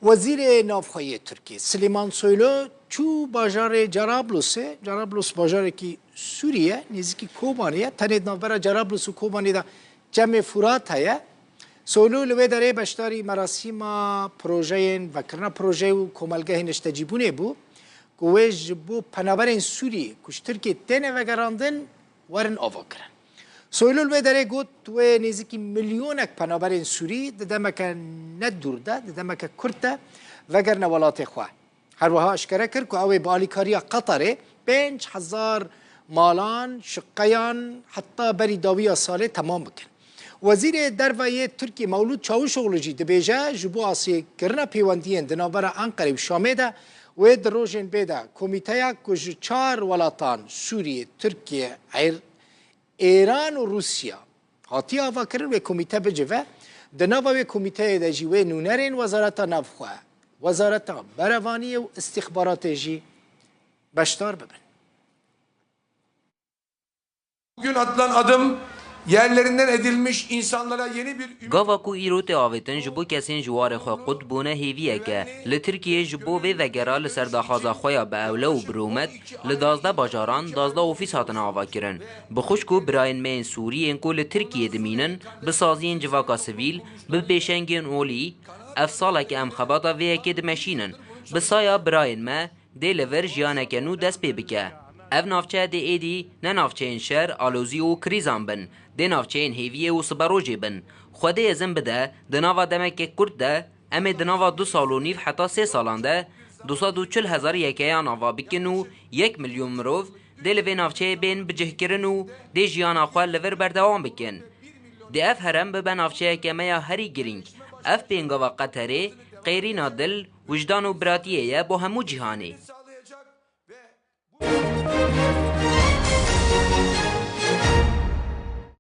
وزیر نافخایی ترکیه سلیمان سویلو چو باجار جرابلس باجاری که سوریه نزدیکی کوبانیه تنید نافبر جرابلس و کوبانی دا جمع فرات هیا سویلو لوی داره بشتاری مراسم پروژه و کرنا پروژه و کمالگاه نشتجیبونه بو گویج بو پنابرین سوریه کش ترکیه تنه وگراندن ورن آوا کرن سویلو لوی داره گوت و نزدیکی میلیونک پنابرین سوری ددمک ندورده ددمک کرده وگر نولات خواه هر وها اشکره کرد که اوی با آلیکاری قطره 5000 مالان شقیان حتی بری داوی ساله تمام بکن وزیر دروایه ترکی مولود چاوشوغلو دبیجه جبو آسیه کرنا پیوندین دنابر انقره و شامه ده و در روژن بیده کمیته کج 4 ولاتان سوریه ترکیه ایران و روسیا هاتی آوا کرن و کمیته بجوه دنابا و کمیته ده جیوه نونرین وزارت نافخواه وزارت بروانی و استخبارات جی başlar bebin. Bugün atılan adım yerlerinden edilmiş insanlara yeni bir... Gava ku îrotê avêtin ji bo kesên ji warê xwe qut bûne hêviyeke li Tirkiyê ji bo vê vegera li ser daxwaza xwe ya bi ewle û birûmet li 12 bajaran 12 ofîs hatine avakirin. Bi xweş ku birayên me ên Sûriyên ku li Tirkiyê dimînin bi saziyên civaka sivîl bi pêşengên olî ev saleke em xebata vê yekê dimeşînin. Bi saya birayên me dê li vir jiyaneke nû dest pê bike. Ev navçe dê êdî ne navçeyên şer, alozî û krîzan bin. Dê navçeyên hêviyê û siberojê bin. Xwedê ezin bide, di nava demekê Kurd de, em ê di nava 2 sal û nîv heta 3 salan de 240,000 yekeyan ava bikin û 1 milyon mirov dê li vê navçeyê bên bicihkirin û dê jiyana xwe li vir berdewam bikin. Dê ev herem bibe navçeyeke me ya herî girîng. Ev pêngava Qeterê, qêrîna dil, wijdan û biratiyê ye bo hemû cîhanê.